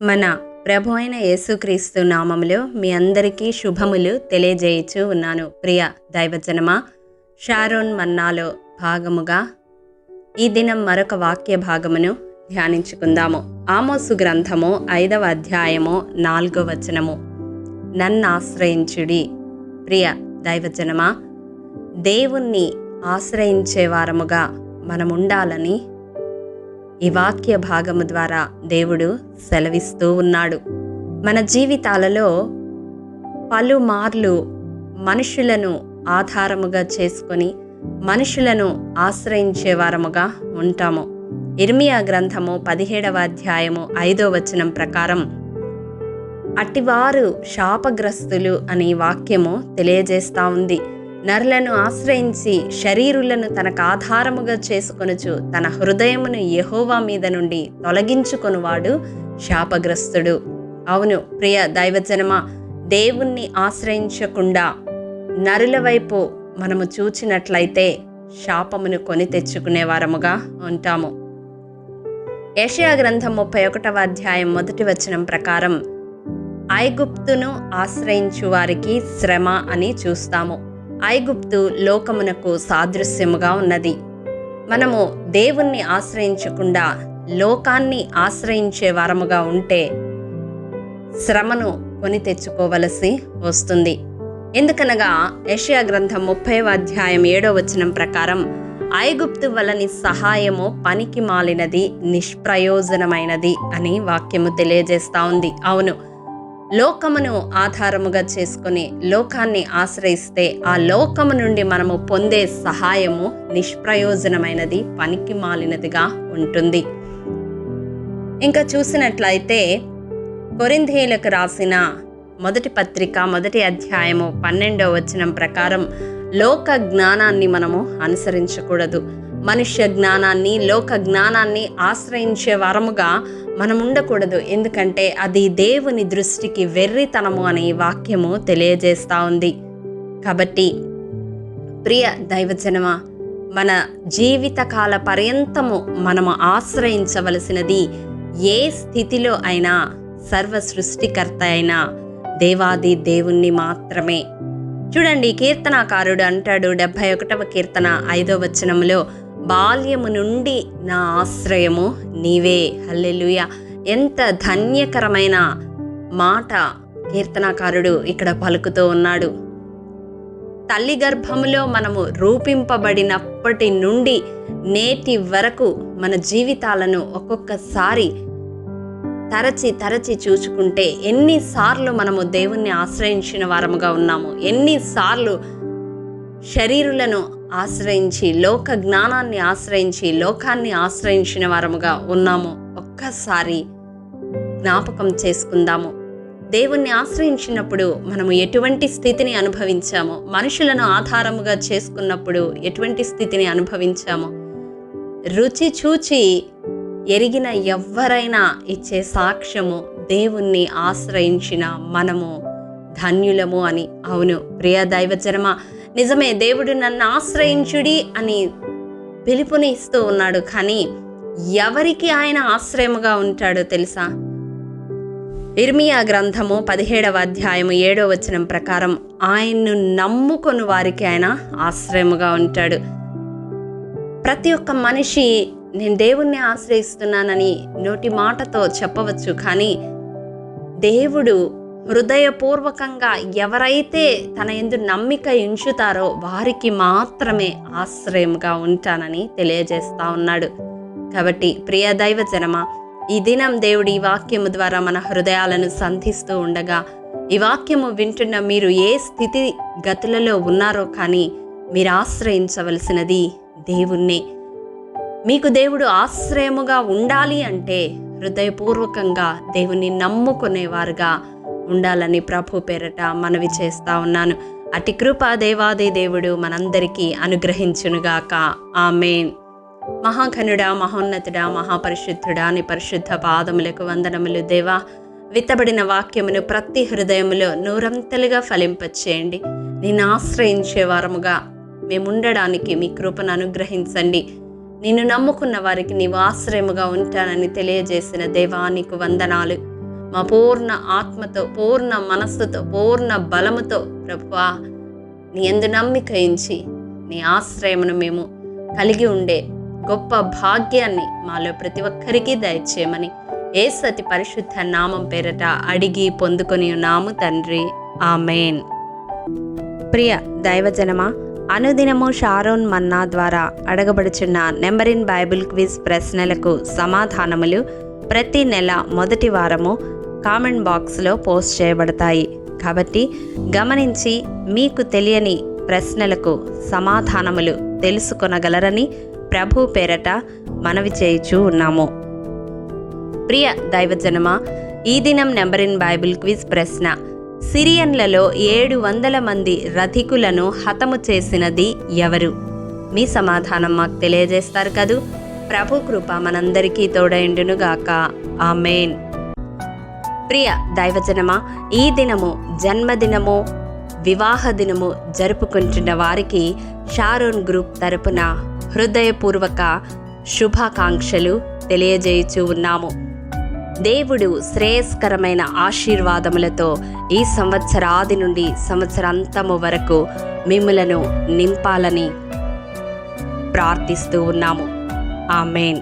మన ప్రభు అయిన యేసుక్రీస్తు నామములో మీ అందరికీ శుభములు తెలియజేయచ్చు ఉన్నాను. ప్రియ దైవజనమా, షారోన్ మన్నాలో భాగముగా ఈ దినం మరొక వాక్య భాగమును ధ్యానించుకుందాము. ఆమోసు గ్రంథము 5వ అధ్యాయము 4వ వచనము. నన్నాశ్రయించుడి. ప్రియ దైవజనమా, దేవుణ్ణి ఆశ్రయించే వారముగా మనముండాలని ఈ వాక్య భాగము ద్వారా దేవుడు సెలవిస్తూ ఉన్నాడు. మన జీవితాలలో పలుమార్లు మనుషులను ఆధారముగా చేసుకొని మనుషులను ఆశ్రయించే వారముగా ఉంటాము. ఇర్మియా గ్రంథము 17వ అధ్యాయము 5వ వచనం ప్రకారం అట్టివారు శాపగ్రస్తులు అనే వాక్యము తెలియజేస్తూ ఉంది. నరులను ఆశ్రయించి శరీరులను తనకు ఆధారముగా చేసుకొనుచు తన హృదయమును యెహోవా మీద నుండి తొలగించుకొనువాడు శాపగ్రస్తుడు. అవును ప్రియ దైవజనమా, దేవుణ్ణి ఆశ్రయించకుండా నరుల వైపు మనము చూచినట్లయితే శాపమును కొని తెచ్చుకునే వారముగా ఉంటాము. యెషయా గ్రంథం 31వ అధ్యాయం 1వ వచనం ప్రకారం ఐగుప్తును ఆశ్రయించు వారికి శ్రమ అని చూస్తాము. ఐగుప్తు లోకమునకు సాదృశ్యముగా ఉన్నది. మనము దేవుణ్ణి ఆశ్రయించకుండా లోకాన్ని ఆశ్రయించే వారముగా ఉంటే శ్రమను కొని తెచ్చుకోవలసి వస్తుంది. ఎందుకనగా యెషయా గ్రంథం 30వ అధ్యాయం 7వ వచనం ప్రకారం ఐగుప్తు వలని సహాయము పనికి మాలినది, నిష్ప్రయోజనమైనది అని వాక్యము తెలియజేస్తూ ఉంది. అవును, లోకమును ఆధారముగా చేసుకుని లోకాన్ని ఆశ్రయిస్తే ఆ లోకము నుండి మనము పొందే సహాయము నిష్ప్రయోజనమైనది, పనికి మాలినదిగా ఉంటుంది. ఇంకా చూసినట్లయితే కొరింథీయులకు రాసిన మొదటి పత్రిక 1వ అధ్యాయము 12వ వచనం ప్రకారం లోక జ్ఞానాన్ని మనము అనుసరించకూడదు. మనుష్య జ్ఞానాన్ని, లోక జ్ఞానాన్ని ఆశ్రయించే వారముగా మనం ఉండకూడదు. ఎందుకంటే అది దేవుని దృష్టికి వెర్రితనము అనే వాక్యము తెలియజేస్తూ ఉంది. కాబట్టి ప్రియ దైవజనమా, మన జీవితకాల పర్యంతము మనము ఆశ్రయించవలసినది ఏ స్థితిలో అయినా సర్వ సృష్టికర్త అయిన దేవాది దేవుణ్ణి మాత్రమే. చూడండి, కీర్తనాకారుడు అంటాడు 71వ కీర్తన 5వ వచనంలో, బాల్యము నుండి నా ఆశ్రయము నీవే. హల్లెలూయా! ఎంత ధన్యకరమైన మాట కీర్తనాకారుడు ఇక్కడ పలుకుతూ ఉన్నాడు. తల్లి గర్భములో మనము రూపింపబడినప్పటి నుండి నేటి వరకు మన జీవితాలను ఒక్కొక్కసారి తరచి చూచుకుంటే ఎన్నిసార్లు మనము దేవుణ్ణి ఆశ్రయించిన వారముగా ఉన్నాము, ఎన్నిసార్లు శరీరులను ఆశ్రయించి లోక జ్ఞానాన్ని ఆశ్రయించి లోకాన్ని ఆశ్రయించిన వారముగా ఉన్నాము. ఒక్కసారి జ్ఞాపకం చేసుకుందాము. దేవుణ్ణి ఆశ్రయించినప్పుడు మనము ఎటువంటి స్థితిని అనుభవించాము, మనుషులను ఆధారముగా చేసుకున్నప్పుడు ఎటువంటి స్థితిని అనుభవించాము. రుచి చూచి ఎరిగిన ఎవ్వరైనా ఇచ్చే సాక్ష్యము దేవుణ్ణి ఆశ్రయించిన మనము ధన్యులము అని. అవును ప్రియ దైవజనమా, నిజమే, దేవుడు నన్ను ఆశ్రయించుడి అని పిలుపుని ఇస్తూ ఉన్నాడు. కానీ ఎవరికి ఆయన ఆశ్రయముగా ఉంటాడో తెలుసా? ఇర్మియా గ్రంథము 17వ అధ్యాయము 7వ వచనం ప్రకారం ఆయన్ను నమ్ముకొని వారికి ఆయన ఆశ్రయముగా ఉంటాడు. ప్రతి ఒక్క మనిషి నేను దేవుణ్ణి ఆశ్రయిస్తున్నానని నోటి మాటతో చెప్పవచ్చు, కానీ దేవుడు హృదయపూర్వకంగా ఎవరైతే తన యందు నమ్మిక ఉంచుతారో వారికి మాత్రమే ఆశ్రయంగా ఉంటానని తెలియజేస్తా ఉన్నాడు. కాబట్టి ప్రియ దైవజనమా, ఈ దినం దేవుడు ఈ వాక్యము ద్వారా మన హృదయాలను సంధిస్తూ ఉండగా, ఈ వాక్యము వింటున్న మీరు ఏ స్థితి గతులలో ఉన్నారో కానీ మీరు ఆశ్రయించవలసినది దేవుణ్ణే. మీకు దేవుడు ఆశ్రయముగా ఉండాలి అంటే హృదయపూర్వకంగా దేవుణ్ణి నమ్ముకునేవారుగా ఉండాలని ప్రభు పేరట మనవి చేస్తా ఉన్నాను. అటి కృప దేవాది దేవుడు మనందరికీ అనుగ్రహించునుగాక. ఆమేన్. మహాఘనుడా, మహోన్నతుడా, మహాపరిశుద్ధుడా, నీ పరిశుద్ధ పాదములకు వందనములు దేవా. విత్తబడిన వాక్యమును ప్రతి హృదయములో నూరంతలుగా ఫలింపచేయండి. నిన్ను ఆశ్రయించే వారముగా మేముండడానికి మీ కృపను అనుగ్రహించండి. నిన్ను నమ్ముకున్న వారికి నీవు ఆశ్రయముగా ఉంటానని తెలియజేసిన దేవా నీకు వందనాలు. మా పూర్ణ ఆత్మతో, పూర్ణ మనస్సుతో, పూర్ణ బలముతో ప్రభువా నీ యందు నమ్మిక ఉంచి నీ ఆశ్రయమును మేము కలిగి ఉండే గొప్ప భాగ్యాన్ని మాలో ప్రతి ఒక్కరికి దయచేయమని యేసు అతి పరిశుద్ధ నామం పేరట అడిగి పొందుకొని ఉన్నాము తండ్రి, ఆమేన్. ప్రియ దైవజనమా, అనుదినము షారోన్ మన్నా ద్వారా అడగబడుచున్న నెంబర్ ఇన్ బైబిల్ క్విజ్ ప్రశ్నలకు సమాధానములు ప్రతి నెల మొదటి వారము కామెంట్ బాక్స్లో పోస్ట్ చేయబడతాయి. కాబట్టి గమనించి మీకు తెలియని ప్రశ్నలకు సమాధానములు తెలుసుకొనగలరని ప్రభు పేరట మనవి చేయుచూ ఉన్నాము. ప్రియ దైవజనమా, ఈ దినం నెంబర్ ఇన్ బైబిల్ క్విజ్ ప్రశ్న: సిరియన్లలో 700 మంది రథికులను హతము చేసినది ఎవరు? మీ సమాధానం మాకు తెలియజేస్తారు కదూ. ప్రభు కృప మనందరికీ తోడైండునుగాక, ఆమేన్. ప్రియ దైవజనమా, ఈ దినము జన్మదినము, వివాహ దినము జరుపుకుంటున్న వారికి షారోన్ గ్రూప్ తరపున హృదయపూర్వక శుభాకాంక్షలు తెలియజేయుచూ ఉన్నాము. దేవుడు శ్రేయస్కరమైన ఆశీర్వాదములతో ఈ సంవత్సరాది నుండి సంవత్సరాంతము వరకు మిమ్ములను నింపాలని ప్రార్థిస్తూ ఉన్నాము. ఆమేన్.